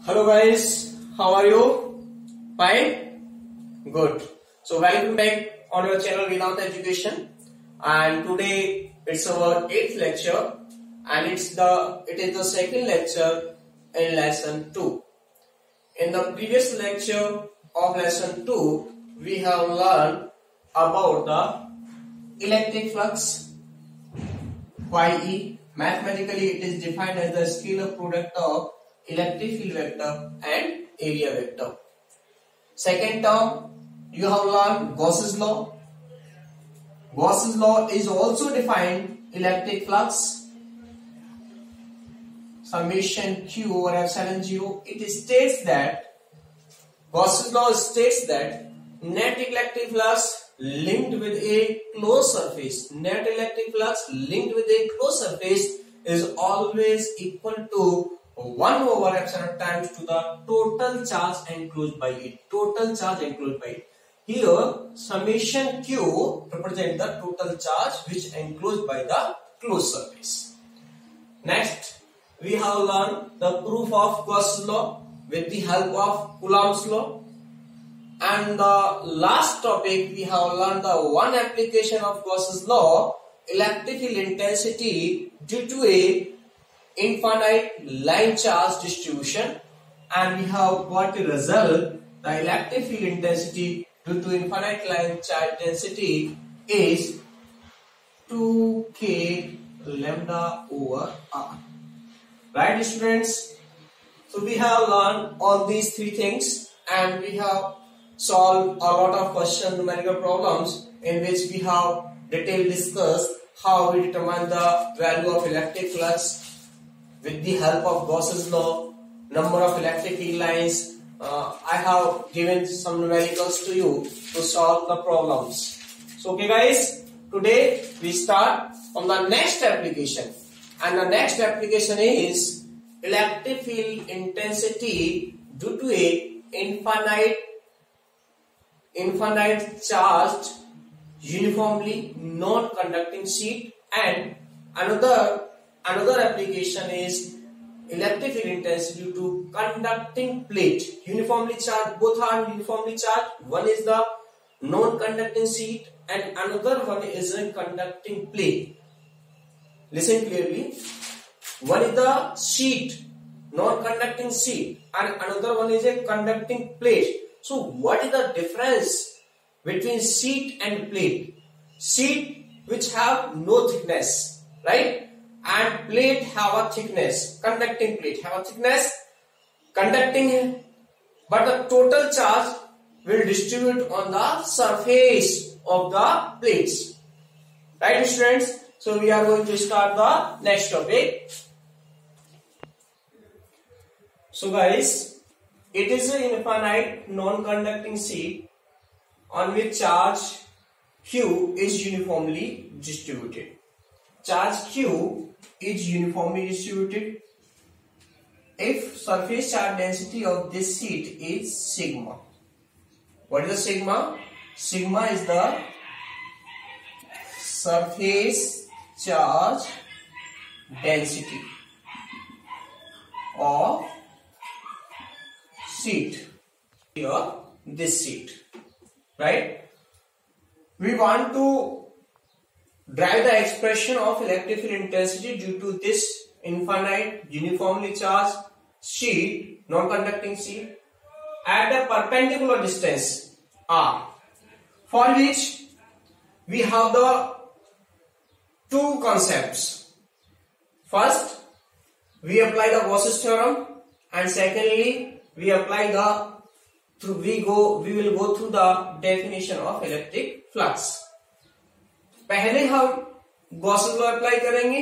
Hello guys, how are you? Fine? Good. So welcome back on your channel Vedanta Education, and today it's our 8th lecture and it is the second lecture in lesson 2. In the previous lecture of lesson 2 we have learned about the electric flux, YE. Mathematically it is defined as the scalar product of electric field vector and area vector. Second term, you have learned Gauss's law. Gauss's law is also defined electric flux, summation Q over epsilon 0. It states that Gauss's law states that net electric flux linked with a closed surface, is always equal to 1 over epsilon times to the total charge enclosed by it. Here, summation Q represents the total charge which enclosed by the closed surface. Next, we have learned the proof of Gauss's law with the help of Coulomb's law. And the last topic, we have learned the one application of Gauss's law, electric field intensity due to a infinite line charge distribution, and we have got the result. The electric field intensity due to infinite line charge density is 2k lambda over r. Right, students? So we have learned all these three things, and we have solved a lot of question numerical problems in which we have detailed discussed how we determine the value of electric flux with the help of Gauss's law, number of electric field lines. I have given some numericals to you to solve the problems. So okay guys, today we start on the next application, and the next application is electric field intensity due to a infinite charged uniformly non-conducting sheet, and another application is electric field intensity due to conducting plate, uniformly charged. Both are uniformly charged. One is the non-conducting sheet and another one is a conducting plate. Listen clearly. One is the sheet, non-conducting sheet, and another one is a conducting plate. So what is the difference between sheet and plate? Sheet which have no thickness, right? And plate have a thickness. Conducting plate have a thickness, conducting, but the total charge will distribute on the surface of the plates. Right, students? So we are going to start the next topic. So guys, it is an infinite non-conducting sheet on which charge Q is uniformly distributed. Charge Q is uniformly distributed if surface charge density of this sheet is sigma. What is the sigma? Sigma is the surface charge density of sheet. Here, this sheet, right? We want to derive the expression of electric field intensity due to this infinite uniformly charged sheet, non-conducting sheet, at a perpendicular distance r, for which we have the two concepts. First, we apply the Gauss's theorem, and secondly, we apply we will go through the definition of electric flux. पहले हम Gauss's law apply करेंगे,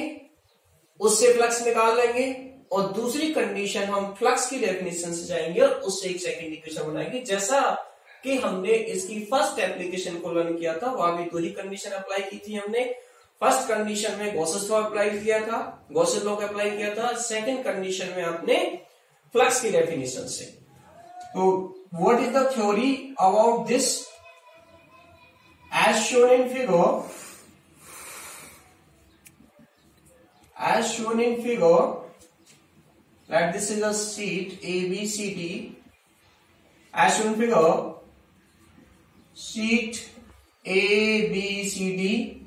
उससे flux निकाल लेंगे, और दूसरी condition हम flux की डेफिनेशन से जाएंगे और उससे एक सेकंड इक्वेशन बनाएंगे, जैसा कि हमने इसकी फर्स्ट एप्लीकेशन को लर्न किया था। वहां भी दो ही कंडीशन अप्लाई की थी हमने। फर्स्ट कंडीशन में गॉसेस लॉ अप्लाई किया था, गॉसेस लॉ को अप्लाई किया था। सेकंड कंडीशन में आपने फ्लक्स की डेफिनेशन से। तो what is the theory about this? As shown in figure, as shown in figure, Let this is a sheet ABCD. As shown in figure, sheet ABCD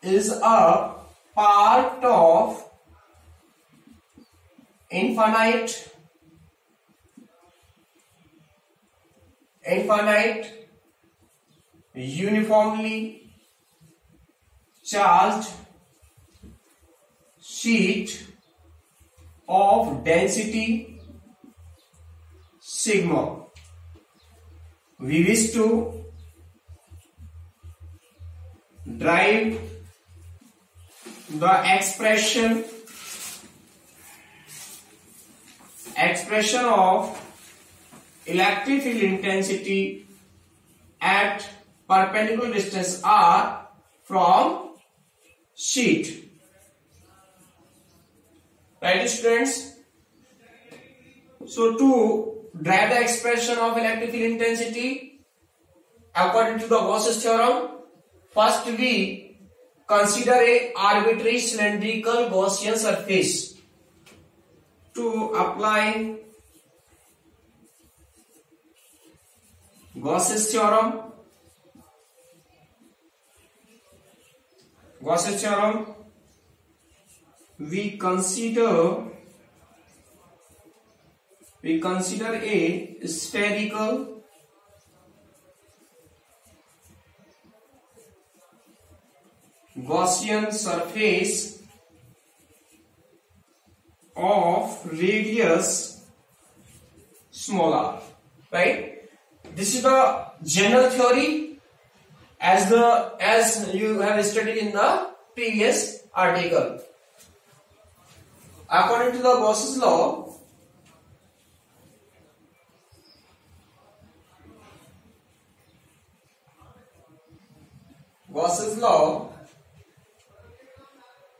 is a part of infinite uniformly charged sheet of density sigma. We wish to derive the expression of electric field intensity at perpendicular distance r from sheet. Right, students? So to derive the expression of electric field intensity according to the Gauss's theorem, first we consider a arbitrary cylindrical Gaussian surface. To apply Gauss's theorem, we consider a spherical Gaussian surface of radius small r. Right? This is the general theory as you have studied in the previous article. According to the Gauss's law,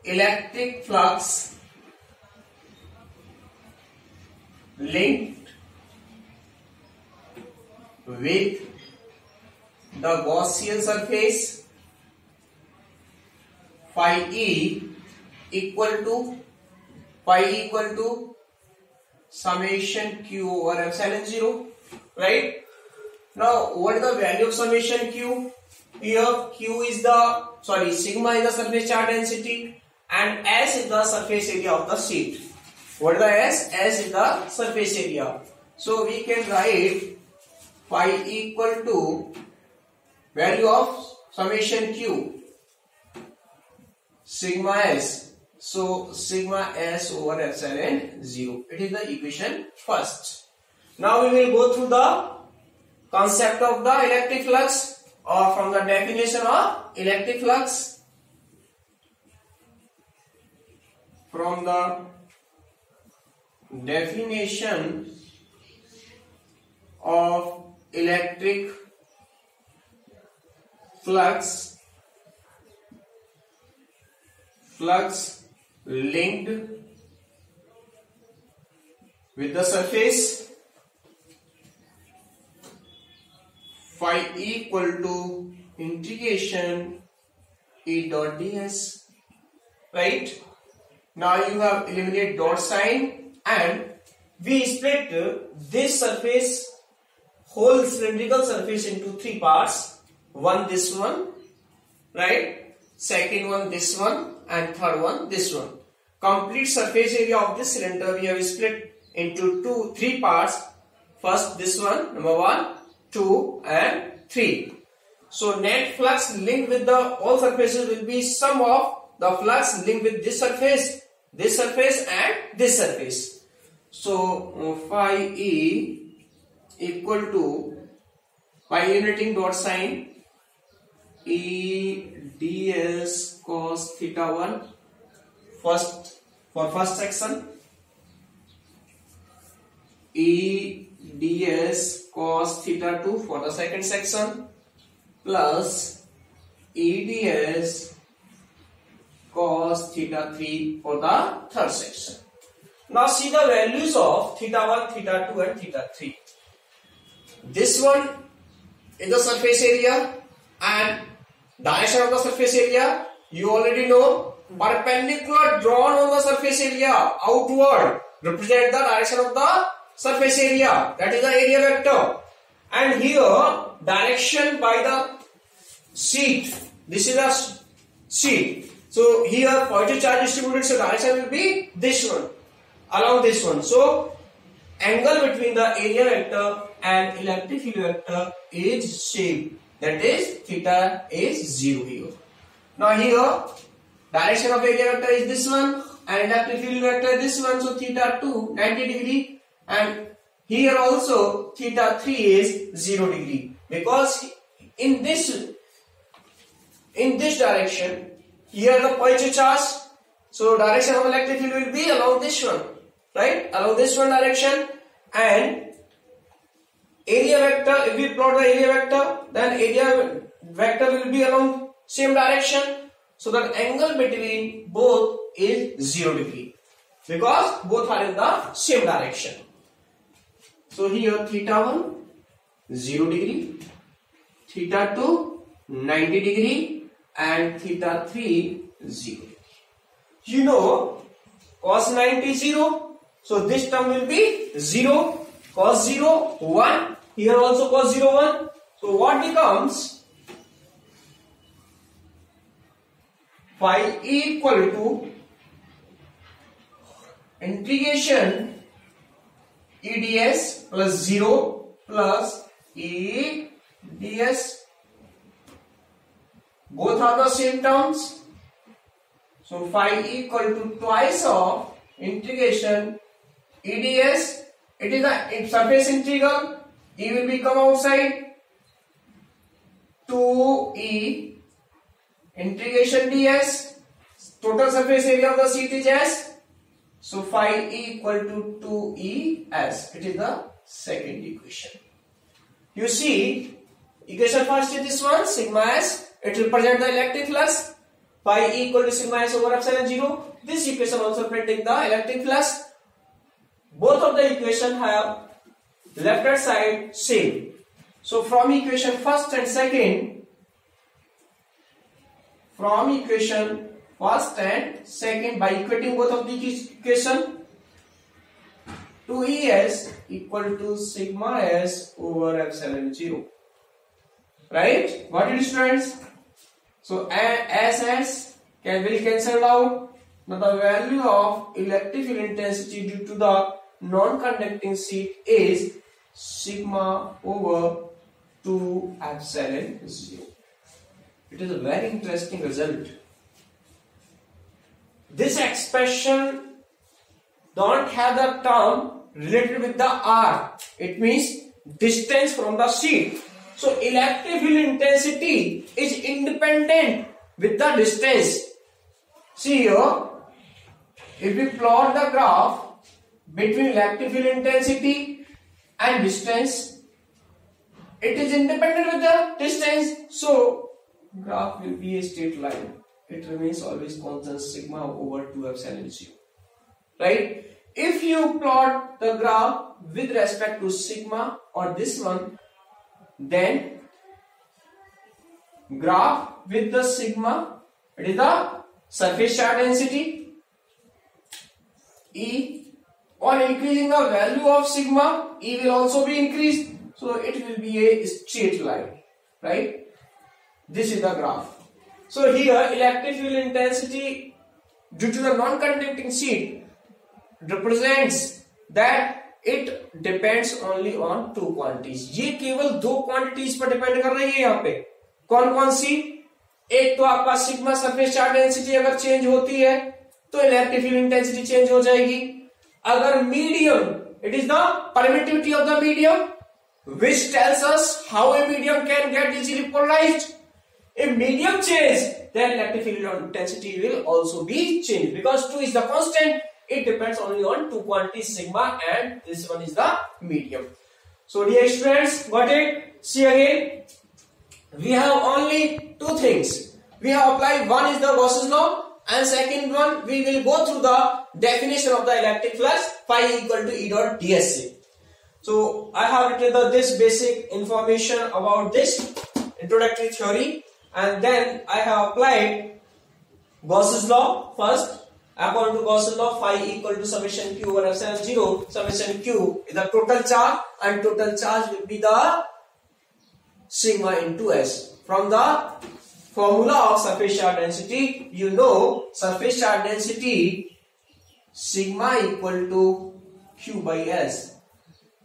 electric flux linked with the Gaussian surface phi E equal to summation q over epsilon 0. Right? Now, what is the value of summation q? Here, sigma is the surface charge density and S is the surface area of the sheet. What is the S? S is the surface area. So we can write phi equal to value of summation q, sigma S. So sigma S over epsilon 0. It is the equation first. Now we will go through the concept of the electric flux, or from the definition of electric flux. From the definition of electric flux linked with the surface phi equal to integration E dot ds. Right? Now you have eliminated dot sign and we split this surface, whole cylindrical surface, into three parts. One this one, right? Second one this one, and third one this one. Complete surface area of this cylinder we have split into three parts. First this one, number 1, 2 and 3. So net flux linked with the all surfaces will be sum of the flux linked with this surface and this surface. So phi E equal to, by eliminating dot sign, E ds cos theta 1 for first section, E ds cos theta 2 for the second section, plus E ds cos theta 3 for the third section. Now see the values of theta 1, theta 2 and theta 3. This one is the surface area and diameter of the surface area. You already know, perpendicular drawn on the surface area outward represent the direction of the surface area, that is the area vector. And here direction by the sheet, this is a sheet. So here positive charge distributed, so direction will be this one, along this one. So angle between the area vector and electric field vector is same, that is theta is 0 here. Now here direction of area vector is this one and electric field vector is this one, so theta 2 90 degree, and here also theta 3 is 0 degree, because in this direction here the positive charge, so direction of electric field will be along this one, right, along this one direction. And area vector, if we plot the area vector, then area vector will be along same direction, so that angle between both is 0 degree, because both are in the same direction. So here theta 1 0 degree, theta 2 90 degree, and theta 3 0 degree. You know cos 90 0, so this term will be 0, cos 0 1, here also cos 0 1. So what becomes phi equal to integration EDS plus 0 plus EDS, both are the same terms. So phi equal to twice of integration EDS, it is a surface integral, E will be come outside, 2E integration ds, total surface area of the sheet is S, so phi equal to 2Es, it is the second equation. You see, equation first is this one, sigma S, it represents the electric flux, phi equal to sigma S over epsilon 0. This equation also representing the electric flux. Both of the equation have left hand side same. So from equation first and second, by equating both of the equation, 2Es equal to sigma S over epsilon 0. Right? What it is, students? So SS will cancel out. Now the value of electric field intensity due to the non-conducting sheet is sigma over 2 epsilon 0. It is a very interesting result. This expression don't have the term related with the R. It means distance from the sheet. So electric field intensity is independent with the distance. See here, if we plot the graph between electric field intensity and distance, it is independent with the distance. So graph will be a straight line. It remains always constant sigma over 2 epsilon 0. Right? If you plot the graph with respect to sigma or this one, then graph with the sigma, it is the surface charge density. E, on increasing the value of sigma, E will also be increased. So it will be a straight line. Right? This is the graph. So here electric field intensity due to the non-conducting sheet represents that it depends only on two quantities. ये केवल दो quantities पर depend कर रही है यहाँ पे. कौन कौन सी? एक तो आपका सिग्मा सरफेस चार्ज डेंसिटी अगर चेंज होती है तो इलेक्ट्रिक फील्ड इंटेंसिटी चेंज हो जाएगी. अगर medium, it is the permittivity of the medium which tells us how a medium can get easily polarized. If medium change, then electric field intensity will also be changed, because 2 is the constant. It depends only on two quantities, sigma, and this one is the medium. So dear students, got it? See again, we have only two things. We have applied, one is the Gauss's law, and second one we will go through the definition of the electric flux, phi equal to E dot dsc. So I have written this basic information about this introductory theory, and then I have applied Gauss's law first, According to Gauss's law, phi equal to summation q over epsilon 0. Summation q is the total charge, and total charge will be the sigma into s. From the formula of surface charge density, you know surface charge density sigma equal to q by s.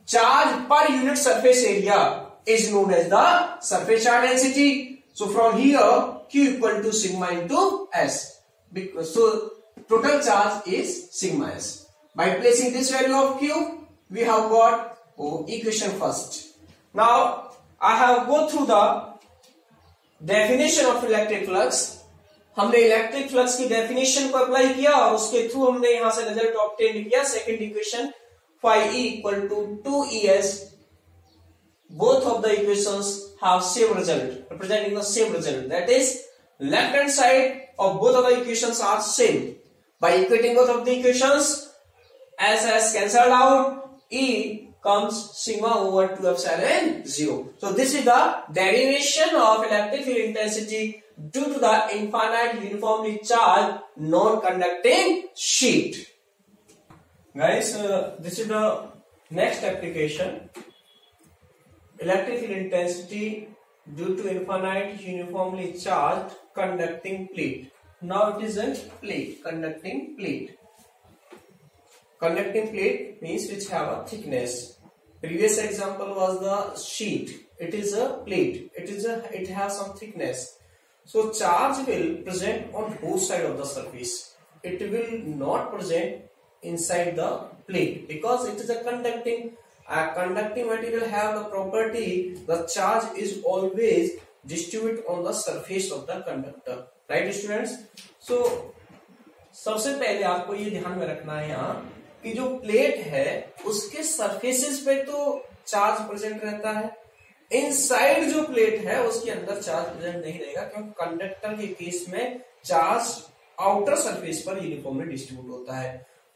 Charge per unit surface area is known as the surface charge density. So from here, q equal to sigma into s. So total charge is sigma s. By placing this value of q, we have got equation first. Now I have go through the definition of electric flux. हमने electric flux की definition को apply किया और उसके through हमने यहां से result obtain किया. Second equation phi E equal to 2ES. Both of the equations have same result, representing the same result. That is, left hand side of both of the equations are same. By equating both of the equations, S cancelled out, E comes sigma over 2 epsilon 0. So this is the derivation of electric field intensity due to the infinite uniformly charged non-conducting sheet. Guys, this is the next application. Electric field intensity due to infinite uniformly charged conducting plate. Now it is a plate, conducting plate. Conducting plate means which have a thickness. Previous example was the sheet. It is a plate. It has some thickness. So charge will present on both sides of the surface. It will not present inside the plate because it is a conducting material have the property the charge is always distributed on the surface of the conductor, right students? So सबसे पहले आपको ये ध्यान में रखना है यहाँ कि जो प्लेट है उसके सरफेसेस पे तो चार्ज प्रेजेंट रहता है. इनसाइड जो प्लेट है उसके अंदर चार्ज प्रेजेंट नहीं रहेगा क्योंकि कंडक्टर के केस में चार्ज आउटर सरफेस पर यूनिफॉर्मली डिस्ट्रीब्यूट होता है.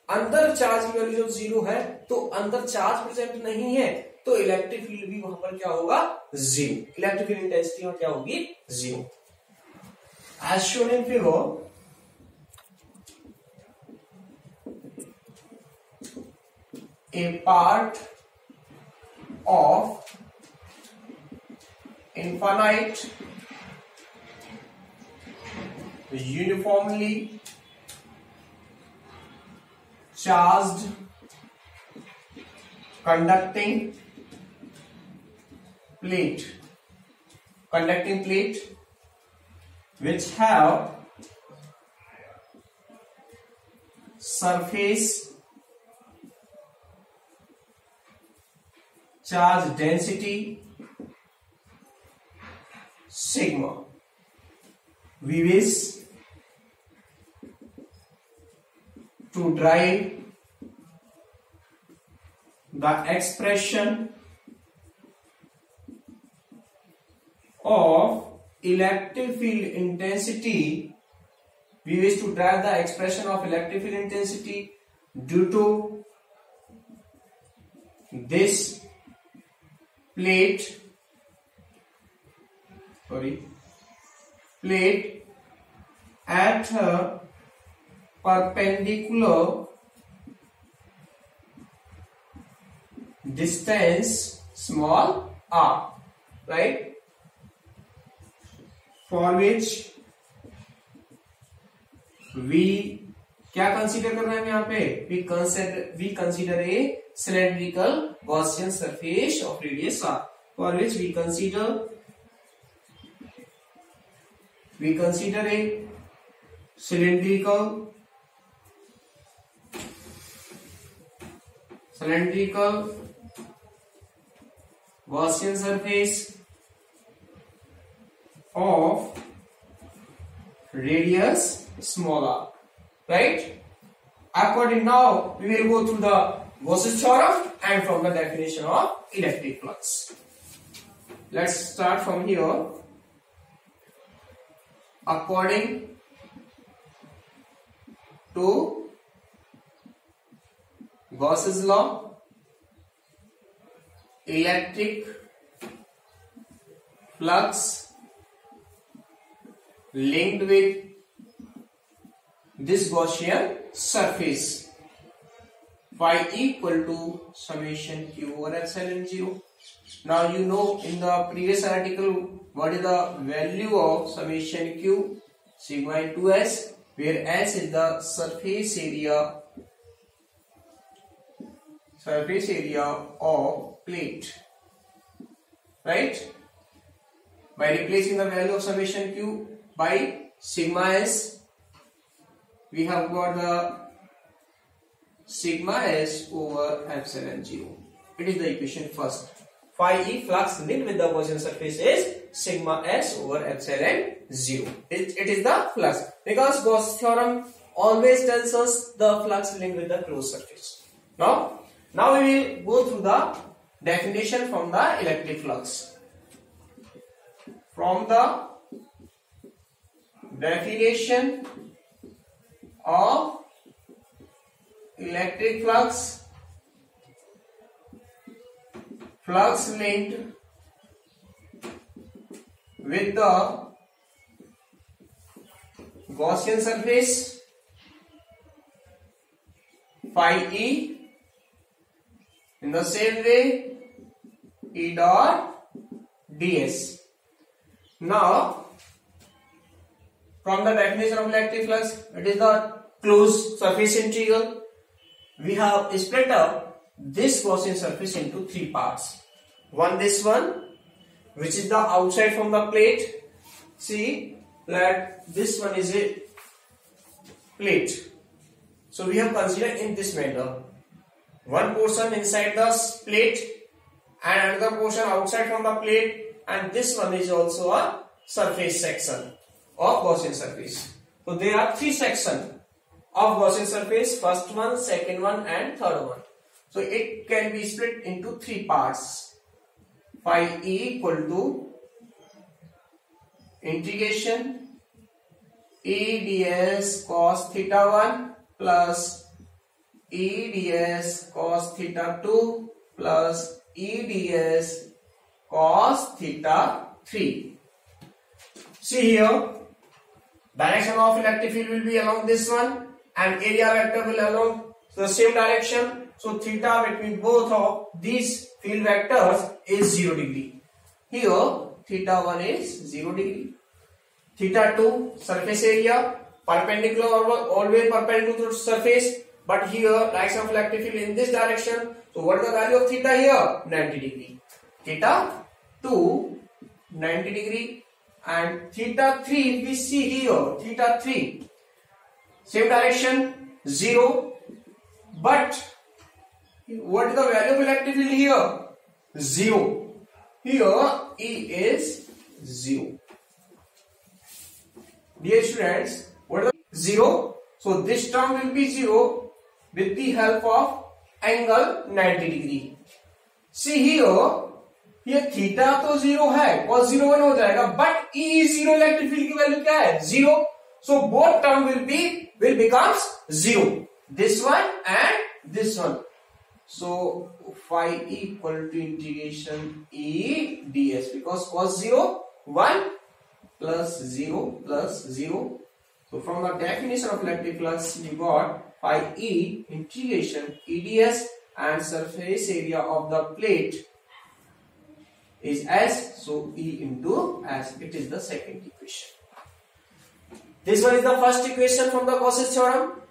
अंदर चार्ज की वैल्यू जब 0 है तो अंदर चार्ज प्रेजेंट नहीं है तो इलेक्ट्रिक फील्ड भी वहां पर क्या होगा 0. इलेक्ट्रिक फील्ड इंटेंसिटी में क्या होगी 0. As shown in figure, a part of infinite uniformly charged conducting plate which have surface charge density sigma. We wish to derive the expression of electric field intensity. We wish to derive the expression of electric field intensity due to this plate at a perpendicular distance small r, right? For which we क्या consider करना है यहाँ पे? We consider a cylindrical Gaussian surface of radius r, for which we consider a cylindrical Gaussian surface of radius small r, right? According, now we will go through the Gauss's theorem and from the definition of electric flux. Let's start from here. According to Gauss's law, electric flux linked with this Gaussian surface. Phi equal to summation Q over epsilon 0. Now you know in the previous article what is the value of summation Q, sigma into S, where S is the surface area of plate, right? By replacing the value of summation Q by sigma S, we have got the sigma S over epsilon 0. It is the equation first. Phi E, flux linked with the Gaussian surface, is sigma S over epsilon 0. It is the flux, because Gauss theorem always tells us the flux linked with the closed surface. Now we will go through the definition from the electric flux. From the definition of electric flux, flux linked with the Gaussian surface, phi E, in the same way E dot ds. Now from the definition of electric flux, it is the closed surface integral. We have split up this Gaussian surface into three parts. One, this one, which is the outside from the plate. See that this one is a plate. So we have considered in this manner. One portion inside the plate and another portion outside from the plate, and this one is also a surface section of Gaussian surface. So there are three sections of Gaussian surface, first one, second one and third one. So it can be split into three parts. Phi E equal to integration E ds cos theta 1 plus E ds cos theta 2 plus E ds cos theta 3. See here, direction of electric field will be along this one and area vector will along the same direction. So theta between both of these field vectors is 0 degree. Here theta 1 is 0 degree. Theta 2, surface area, perpendicular, always perpendicular to surface, but here direction of electric field in this direction. So what is the value of theta here? 90 degree. Theta 2, 90 degree, and theta 3, we see here, theta 3, same direction, 0, but what is the value of electric field here? 0. Here E is 0. Dear students, what is the 0? So this term will be 0 with the help of angle 90 degree. See here theta तो 0 है, cos 0 1 हो जाएगा, but E is 0, electric field की value क्या है? 0. So both term will becomes 0. This one and this one. So phi equal to integration E ds, because cos 0 1 plus 0 plus 0. So from the definition of electric flux, you got phi E integration E ds, and surface area of the plate is S, so E into S. It is the second equation. This one is the first equation from the Gauss's theorem.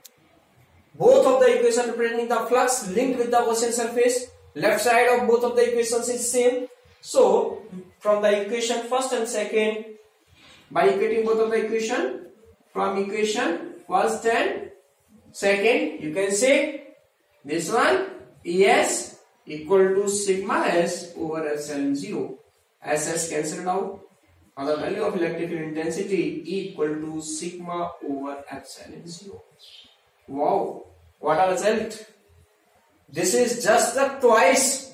Both of the equations representing the flux linked with the Gaussian surface. Left side of both of the equations is same. So from the equation first and second, by equating both of the equation, from equation first and second, you can say this one Es equal to sigma S over epsilon 0. SS cancelled out. And the value of electric field intensity equal to sigma over epsilon 0. Wow, what a result! This is just the twice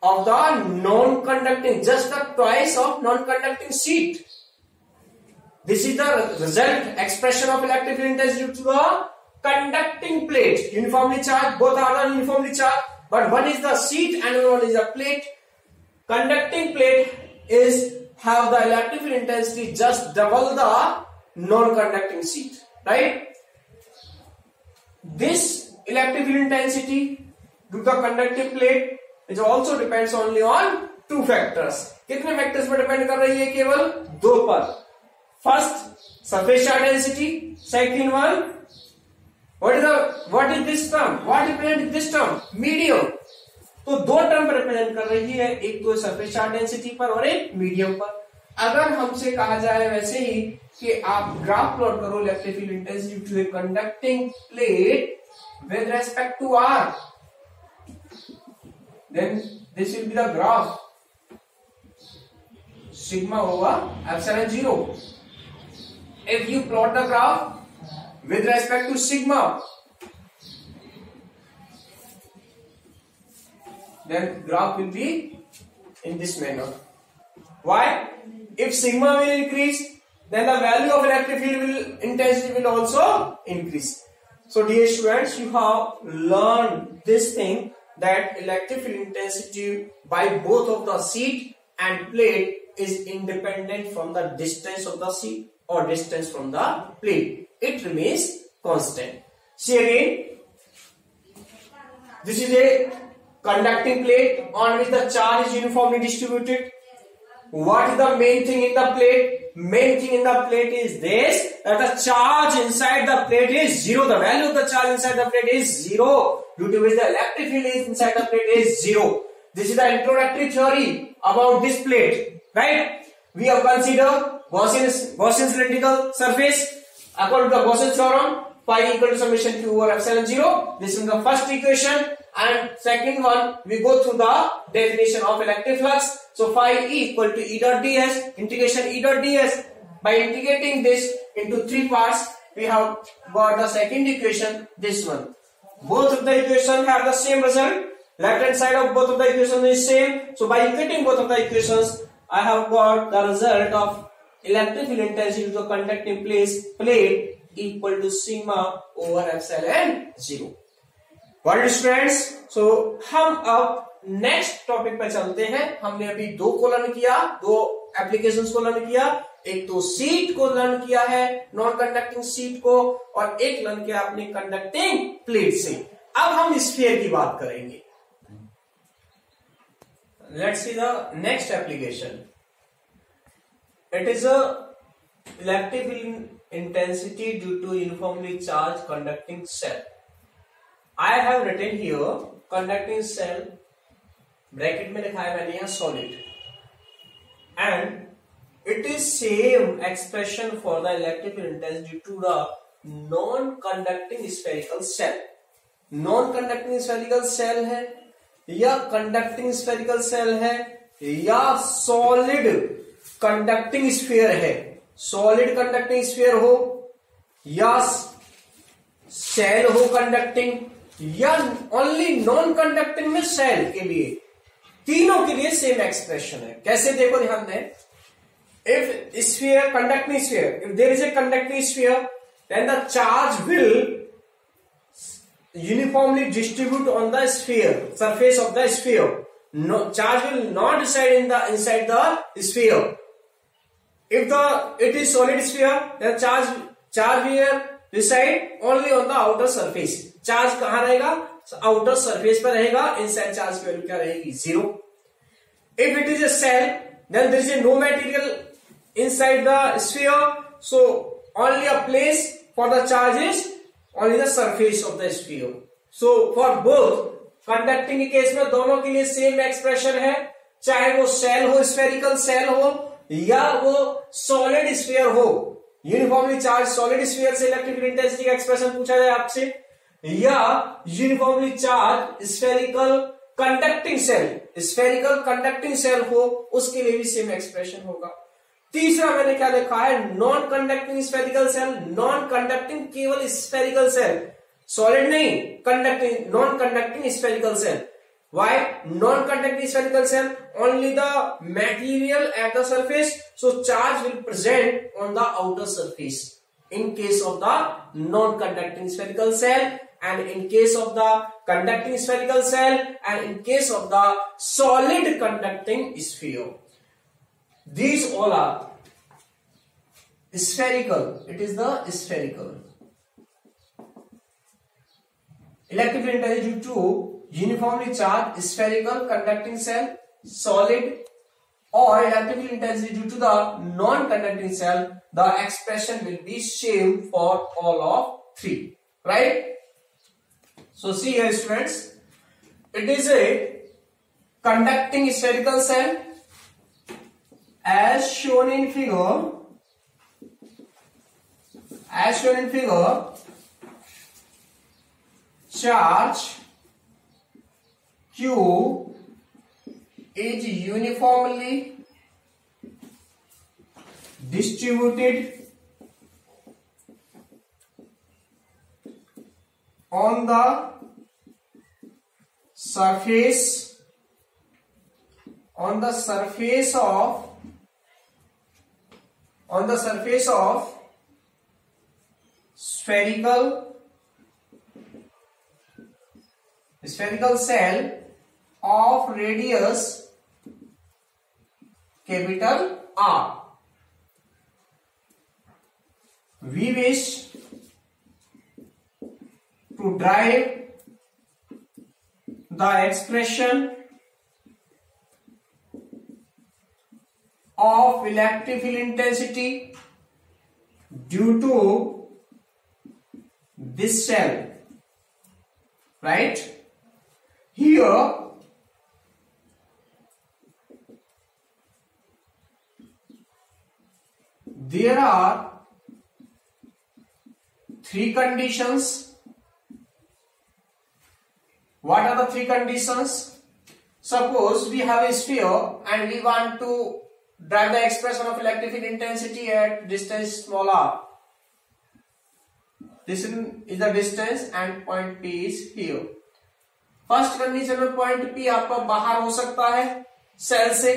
of the non-conducting, just the twice of non-conducting sheet. This is the result expression of electric field intensity due to the conducting plate. Uniformly charged, both are uniformly charged, but one is the sheet and one is the plate. Conducting plate is have the electric field intensity just double the non-conducting sheet, right? this electric field intensity due to the conductive plate is also depends only on two factors. कितने factors पर depend कर रही है? केवल दो पर. First, surface charge density. Second one, what is this term? What represent this term? Medium. तो दो टर्म पर रिप्रेजेंट कर रही है, एक तो सरफेस चार्ज डेंसिटी पर और एक मीडियम पर. अगर हमसे कहा जाए वैसे ही कि आप ग्राफ प्लॉट करो electric field intensity to a conducting plate with respect to R, then this will be the graph sigma over epsilon 0. If you plot the graph with respect to sigma, then graph will be in this manner. Why? If sigma will increase, then the value of electric field intensity will also increase. So dear students, you have learned this thing that electric field intensity by both of the sheet and plate is independent from the distance of the sheet or distance from the plate. It remains constant. See again, this is a conducting plate on which the charge is uniformly distributed. What is the main thing in the plate? Main thing in the plate is this, that the charge inside the plate is zero. The value of the charge inside the plate is zero, due to which the electric field is inside the plate is zero. This is the introductory theory about this plate, right? We have considered Gaussian cylindrical surface. According to the Gaussian theorem, phi equal to summation q over epsilon 0. This is the first equation. And second one, we go through the definition of electric flux. So phi equal to E dot ds, integration E dot ds. By integrating this into three parts, we have got the second equation, this one. Both of the equations have the same result. Left hand side of both of the equations is same. So by equating both of the equations, I have got the result of electric field intensity to the conducting plate equal to sigma over epsilon 0. What is friends? So हम अब next topic पे चलते हैं. हमने अभी दो को learn किया, दो एप्लीकेशंस को लर्न किया. एक तो सीट को लर्न किया है, नॉन कंडक्टिंग सीट को, और एक लर्न किया अपनी कंडक्टिंग प्लेट से. अब हम स्फीयर की बात करेंगे. Let's see the next application. It is a electric field intensity due to uniformly charge conducting cell. I have written here conducting cell, bracket में लिखा है मैंने यहाँ solid, and it is same expression for the electric field intensity to the non-conducting spherical cell. Non-conducting spherical cell है या conducting spherical cell है या solid conducting sphere है. Solid conducting sphere हो या सेल हो कंडक्टिंग, या ओनली नॉन कंडक्टिंग में सेल के लिए, तीनों के लिए सेम एक्सप्रेशन है. कैसे देखो, ध्यान दें. If sphere, conducting sphere, if there is a conducting sphere, then the charge will uniformly distribute on the sphere, surface of the sphere. Charge will not reside inside the sphere. If it is solid sphere, then charge here reside only on the outer surface. Charge कहां रहेगा? Outer surface पर रहेगा. Inside charge की value क्या रहेगी? 0. If it is a cell, then there is no material inside the sphere, so only a place for the charge is only the surface of the sphere. So for both, conducting के case में दोनों के लिए same expression है, चाहे वो cell हो, spherical shell हो, या वो सॉलिड स्फीयर हो. यूनिफॉर्मली चार्ज सॉलिड स्फीयर से इलेक्ट्रिक फील्ड इंटेंसिटी का एक्सप्रेशन पूछा जाए आपसे, या uniformly charge spherical conducting cell, spherical conducting cell हो, उसके लिए भी सेम एक्सप्रेशन होगा. तीसरा मैंने क्या लिखा है? Non conducting spherical shell. Non conducting केवल स्फेरिकल सेल, सॉलिड नहीं, conducting, non conducting spherical shell. Why? Non-conducting spherical cell, only the material at the surface, so charge will present on the outer surface in case of the non-conducting spherical cell, and in case of the conducting spherical cell, and in case of the solid conducting sphere. These all are spherical. It is the spherical. electric field intensity due to uniformly charged spherical conducting cell, solid, or electric field intensity due to the non-conducting cell, the expression will be same for all of three, right? So see here students, it is a conducting spherical cell as shown in figure, charge Q is uniformly distributed on the surface of spherical cell of radius capital R. We wish to derive the expression of electric field intensity due to this cell, right? Here there are three conditions. What are the three conditions? Suppose we have a sphere and we want to derive the expression of electric field intensity at distance small r. This is the distance and point P is here. First condition में point P आपका बाहर हो सकता है cell से,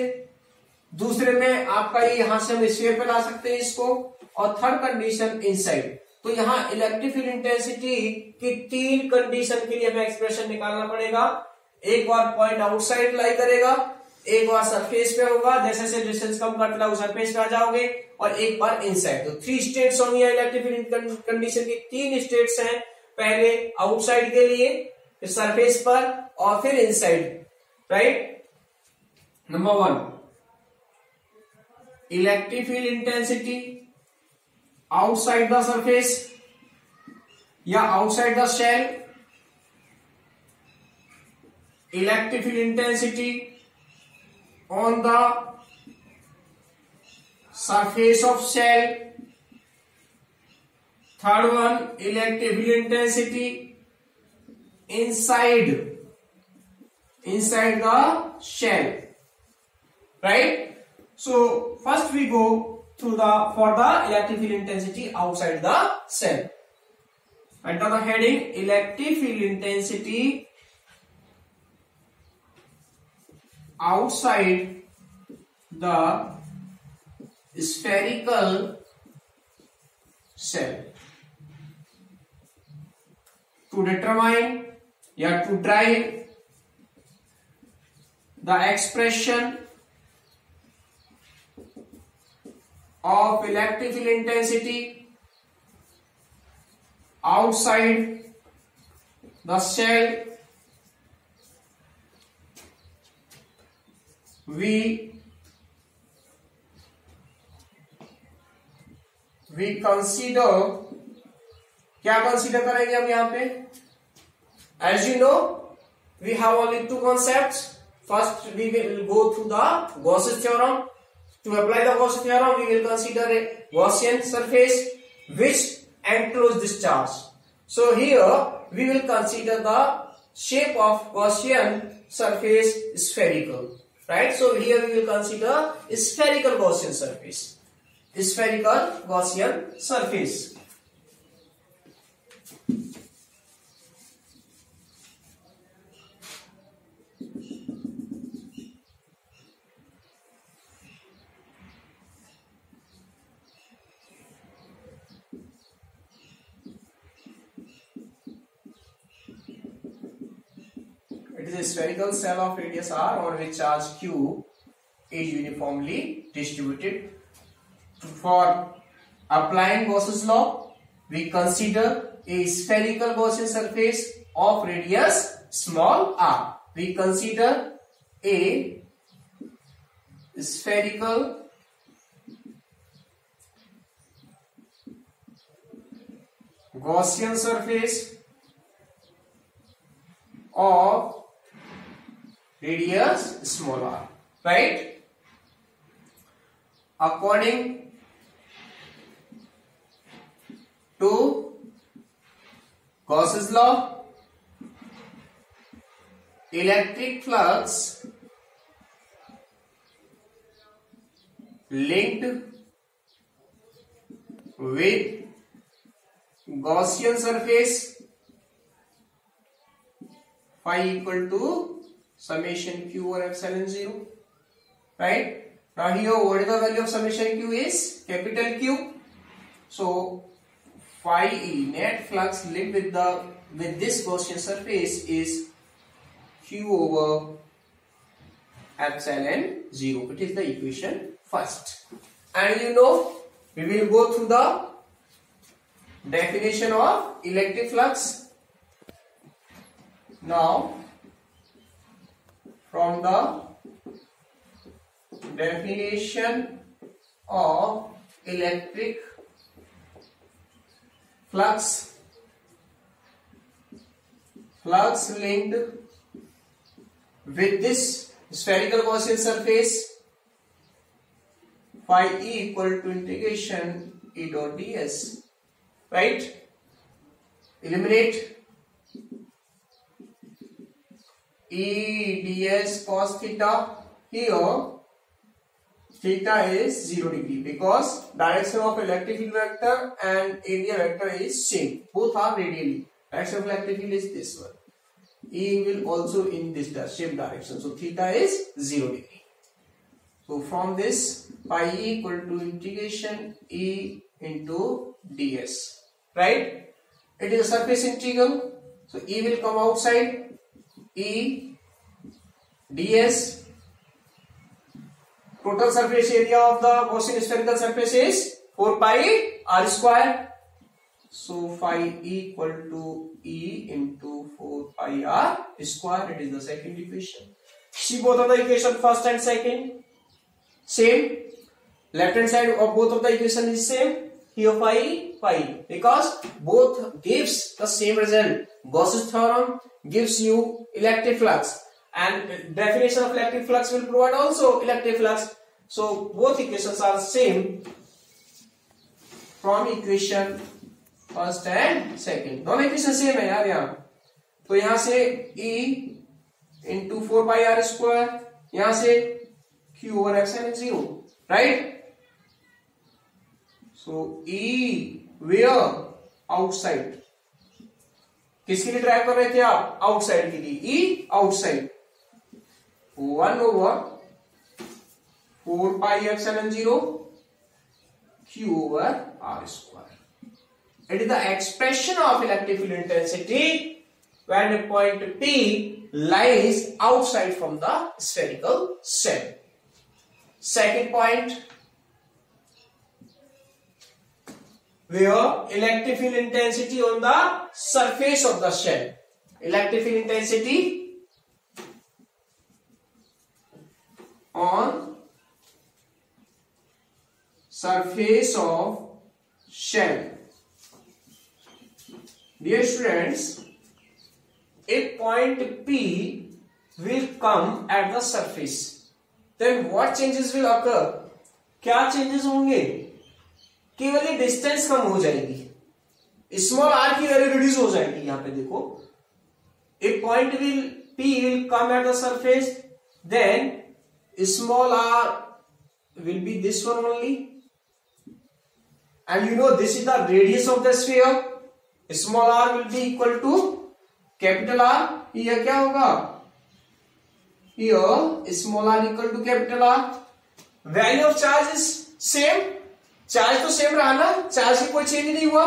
दूसरे में आपका ये यहां से हम स्फीयर पे ला सकते हैं इसको, और थर्ड कंडीशन इनसाइड। तो यहाँ इलेक्ट्रिक फील्ड इंटेंसिटी की तीन कंडीशन के लिए हमें एक्सप्रेशन निकालना पड़ेगा। एक बार पॉइंट आउटसाइड लाई करेगा, एक बार सरफेस पे होगा, जैसे से डिस्टेंस कम करते जाओगे सरफेस पे आ जाओगे, और एक बार इनसाइड। तो थ्री स्टेट्स होंगी इलेक्ट्रिक फील्ड कंडीशन की, तीन स्टेट्स हैं, पहले आउटसाइड के लिए, फिर सरफेस पर, और फिर inside, right. Number 1, electric field intensity outside the surface या outside the shell, electric field intensity on the surface of shell. Third one, electric field intensity inside the shell, right? So first we go through for the electric field intensity outside the cell. Under the heading electric field intensity outside the spherical cell. To determine to derive the expression of electric field intensity outside the cell, we consider, क्या consider करेंगे हम यहाँ पे? As you know, we have only two concepts. First, we will go through the Gauss's theorem. To apply the Gauss theorem, we will consider a Gaussian surface which encloses this charge. So here we will consider the shape of Gaussian surface spherical. Right, so here we will consider spherical Gaussian surface. Spherical Gaussian surface. It is a spherical cell of radius r on which charge q is uniformly distributed. For applying Gauss's law, we consider a spherical Gaussian surface of radius small r. We consider a spherical Gaussian surface of radius small r, right? According to Gauss's law, electric flux linked with Gaussian surface phi equal to summation q over epsilon 0, right? Now here what is the value of summation q is capital Q. So phi E, net flux linked with this Gaussian surface, is q over epsilon 0. It is the equation first. And you know, we will go through the definition of electric flux. Now, from the definition of electric flux linked with this spherical Gaussian surface, phi E equal to integration E dot ds, right? Eliminate E ds cos theta. Here theta is 0 degree because direction of electric field vector and area vector is same. Both are radially. Direction of electric field is this one. E will also in this same direction. So theta is 0 degree. So from this, phi E equal to integration E into ds, right? It is a surface integral. So E will come outside. E ds, total surface area of the Gaussian spherical surface is 4 pi r square. So phi equal to E into 4 pi r square. It is the second equation. See both of the equation, first and second, same. Left hand side of both of the equation is same. Here phi, because both gives the same result. Gauss's theorem gives you electric flux, and definition of electric flux will provide also electric flux. So both equations are same from equation first and second. दोनों equation same है यार यहाँ. तो यहाँ से E into 4 pi r square, यहाँ से q over epsilon 0, right? So E where outside. किसके लिए ड्राइव कर रहे थे आप? आउटसाइड के लिए. E outside 1 over 4 pi epsilon 0 q over r square. It is the expression of electric field intensity when a point P lies outside from the spherical shell. Second point, where electric field intensity on the surface of the shell. Electric field intensity on surface of shell. Dear students, if point P will come at the surface, then what changes will occur? क्या changes होंगे? केवल ये distance कम हो जाएगी, small are की value reduce हो जाएगी. यहां पे देखो, if point P will come at the surface, then small r will be this one only, and you know this is the radius of the sphere. Small r will be equal to capital R. here क्या होगा? Here small r equal to capital R. Value of charge is same. Charge तो same रहा ना, charge की कोई change नहीं हुआ.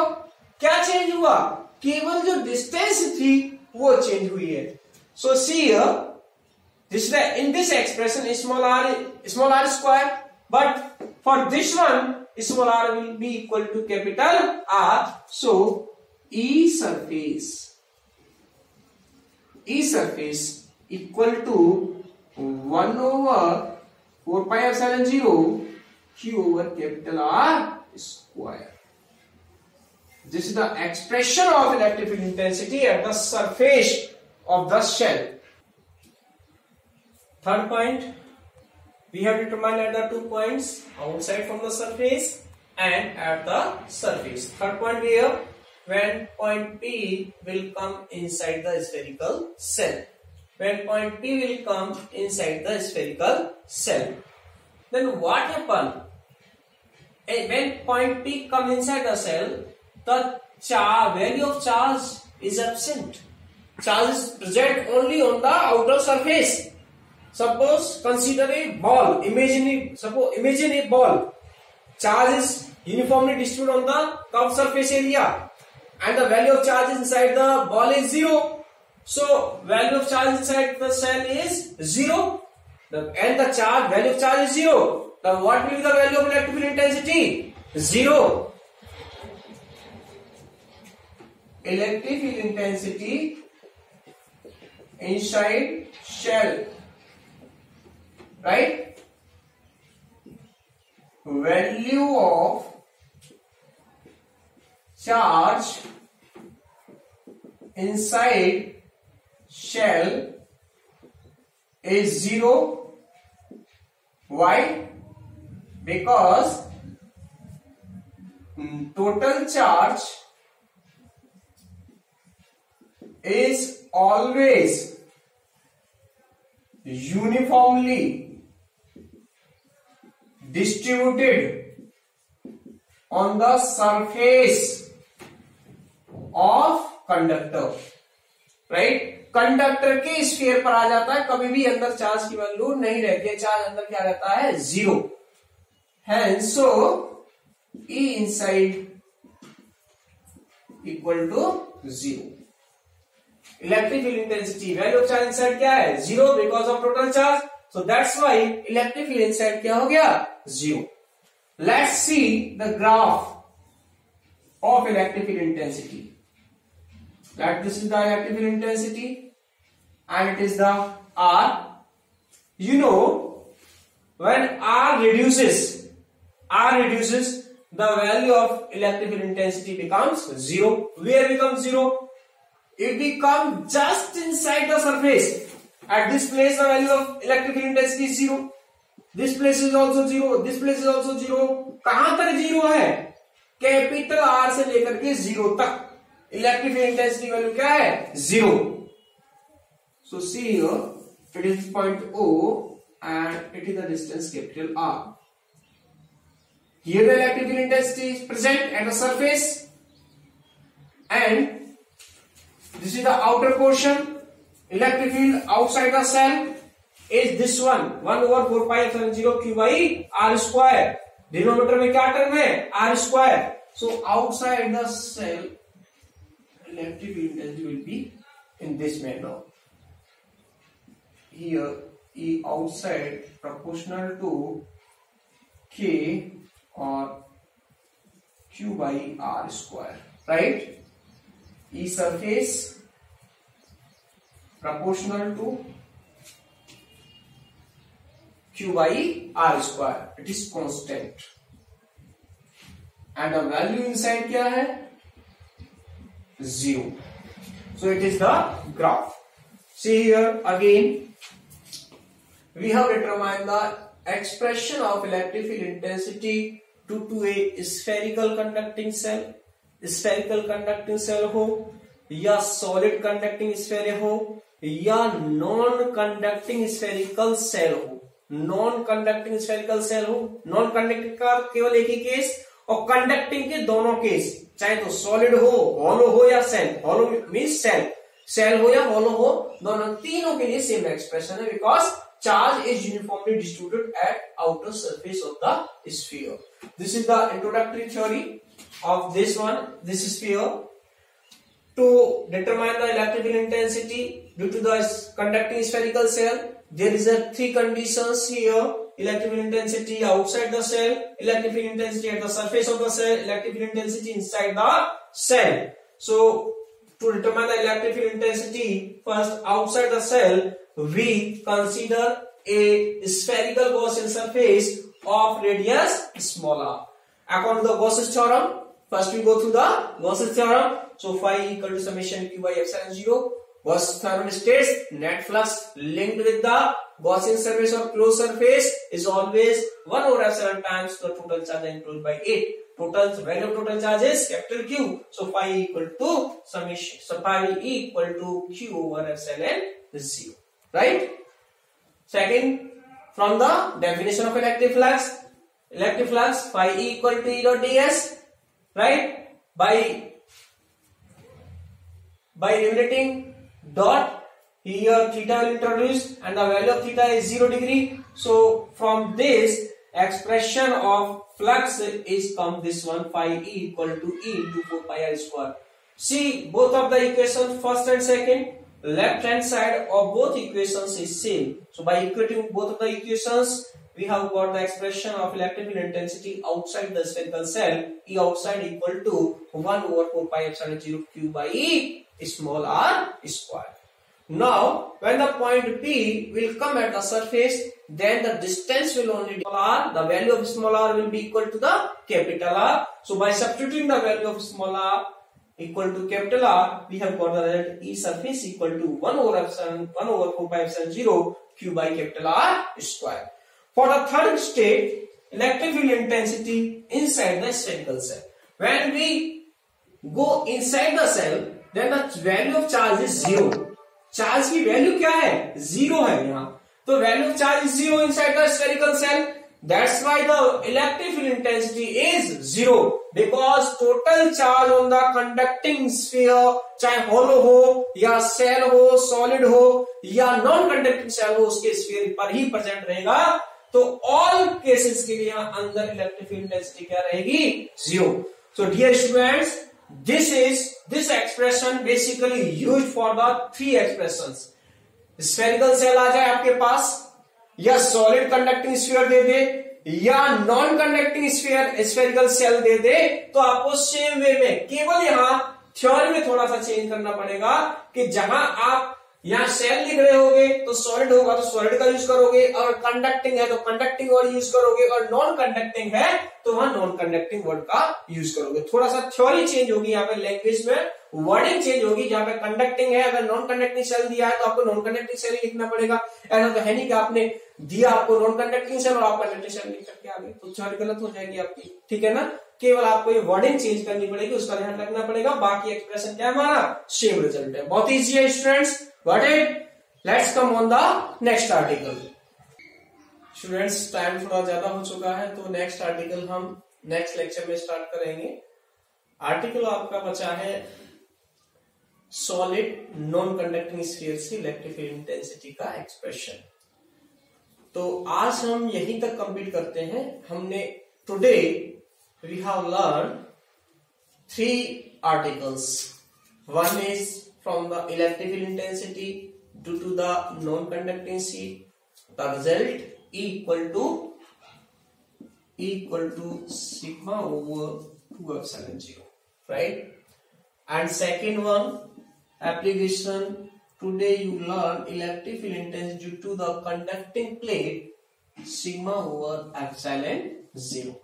क्या चेंज हुआ? केवल जो डिस्टेंस थी वो चेंज हुई है. सो सी this in this expression small r square, but for this one small r will be equal to capital R. So E surface E surface equal to 1 over 4 pi epsilon 0 Q over capital R square. This is the expression of electric field intensity at the surface of the shell. Third point, we have determined at the 2 points outside from the surface and at the surface. Third point we have when point P will come inside the spherical cell. When point P will come inside the spherical cell, then what happen? When point P comes inside the cell, the value of charge is absent. Charge is present only on the outer surface. Suppose consider a ball. Imagine a ball. Charge is uniformly distributed on the curved surface area, and the value of charge inside the ball is 0. So value of charge inside the cell is 0, and the value of charge is 0. Then what will be the value of electric field intensity? 0. Electric field intensity inside shell, right? Value of charge inside shell is 0. Why? Because total charge is always uniformly distributed on the surface of conductor, right? Conductor के sphere पर आ जाता है, कभी भी अंदर charge की value नहीं रहती है, चार्ज अंदर क्या रहता है? 0. Hence, so E inside equal to 0. Electric field intensity, value of charge inside क्या है? 0 because of total charge. So that's why electric field inside क्या हो गया? 0. Let's see the graph of electric field intensity. That this is the electric field intensity and it is the R. You know, when R reduces, the value of electric field intensity becomes 0. Where becomes 0? It becomes just inside the surface. At this place the value of electric field intensity is 0. This place is also 0. This place is also 0. कहां तक 0 है? Capital R से लेकर के 0 तक electric field intensity value क्या है? 0. So see here, it is point O and it is the distance capital R. Here the electric field intensity is present at the surface, and this is the outer portion. Electric field outside the cell is this one, 1 over 4 pi epsilon 0 Q by R square. Denominator में क्या term है? R square. So outside the cell, electric field intensity will be in this manner. Here E outside proportional to K or Q by R square, right? E surface proportional to Q by R square. It is constant. And the value inside क्या है? 0. So it is the graph. See here again, we have determined the expression of electric field intensity due to a spherical conducting cell. Spherical conducting cell हो या solid conducting sphere हो या non conducting spherical cell हो. Non conducting spherical cell हो, non conducting का केवल एक ही case और conducting के दोनों केस, चाहे तो solid हो, hollow हो या cell. Hollow means cell हो या hollow हो, दोनों तीनों के लिए same expression है because charge is uniformly distributed at outer surface of the sphere. This is the introductory theory of this one, this sphere. To determine the electric field intensity due to the conducting spherical cell, there is a 3 conditions here: electric field intensity outside the cell, electric field intensity at the surface of the cell, electric field intensity inside the cell. So to determine the electric field intensity, first outside the cell, we consider a spherical Gaussian surface of radius small r. According to the Gauss's theorem, first we go through the Gauss's theorem. So phi equal to summation q by epsilon 0. Gauss's theorem states net flux linked with the Gaussian surface or closed surface is always 1 over epsilon times the total charge enclosed by it. Total value of total charge is capital Q. So phi equal to summation. So phi equal to Q over epsilon 0. Right? Second, from the definition of electric flux phi equal to E dot ds. Right? By eliminating dot, here theta will introduce and the value of theta is 0 degree. So from this expression of flux is come this one, phi E equal to E into 4 pi r square. See both of the equations, first and second, left hand side of both equations is same. So by equating both of the equations, we have got the expression of electric field intensity outside the spherical cell, E outside equal to 1 over 4 pi epsilon 0 q by E small r square. Now, when the point P will come at the surface, then the distance will only be r. The value of small r will be equal to the capital R. So, by substituting the value of small r equal to capital R, we have got the result E surface equal to 1 over 4 pi epsilon 0 q by capital R square. For the third state, electric field intensity inside the spherical cell. When we go inside the cell, then the value of charge is 0. Charge की value क्या है? 0 है यहाँ. तो value of charge is 0 inside the spherical shell. That's why the electric field intensity is 0 because total charge on the conducting sphere, चाहे होलो हो या cell हो, सॉलिड हो या नॉन कंडक्टिंग सेल हो, उसके स्फीयर पर ही प्रेजेंट रहेगा. तो ऑल केसेस के लिए अंदर इलेक्ट्रिक फील्ड इंटेंसिटी क्या रहेगी? 0. So dear students, this expression basically used for the three expressions. Spherical cell आ जाए आपके पास, या solid conducting sphere दे दे, या non conducting spherical cell दे दे, तो आपको सेम वे में केवल यहाँ थ्योरी में थोड़ा सा चेंज करना पड़ेगा कि जहां आप यहाँ सेल लिख रहे होगे तो सॉलिड होगा तो सॉलिड का यूज करोगे, और कंडक्टिंग है तो कंडक्टिंग वर्ड यूज करोगे, और नॉन कंडक्टिंग है तो वहां नॉन कंडक्टिंग वर्ड का यूज करोगे. थोड़ा सा थ्योरी चेंज होगी यहाँ पे, लैंग्वेज में वर्डिंग चेंज होगी. जहां पे कंडक्टिंग है, अगर नॉन कंडक्टिंग सेल दिया है तो आपको नॉन कंडक्टिंग सेल ही लिखना पड़ेगा. ऐसा तो है नहीं कि आपने दिया आपको नॉन कंडक्टिंग सेल और आप कंडक्टिंग सेल लिख करके आगे, तो थ्योरी गलत हो जाएगी आपकी. ठीक है ना? केवल आपको ये वर्डिंग चेंज करनी पड़ेगी, उसका ध्यान रखना पड़ेगा. बाकी एक्सप्रेशन क्या हमारा सेम रिजल्ट है. बहुत ईजी है students. Got it? Let's come on the next article. Students, time थोड़ा ज्यादा हो चुका है, तो नेक्स्ट आर्टिकल हम नेक्स्ट लेक्चर में स्टार्ट करेंगे. आर्टिकल आपका बचा है सॉलिड नॉन कंडक्टिंग स्फीयर से इलेक्ट्रिक फील्ड इंटेंसिटी का एक्सप्रेशन. तो आज हम यहीं तक कंप्लीट करते हैं. हमने today we have learn 3 articles. One is from the electric field intensity due to the non-conducting sheet. The result E equal to sigma over 2 epsilon 0, right? And second one, application. Today you learn electric field intensity due to the conducting plate, sigma over epsilon 0,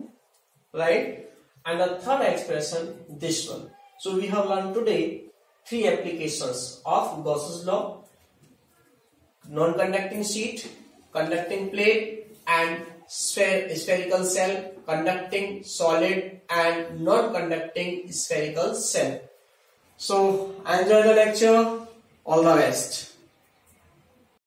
right? And the third expression, this one. So we have learned today 3 applications of Gauss's law: non-conducting sheet, conducting plate, and spherical cell, conducting solid and non-conducting spherical cell. So enjoy the lecture. All the best.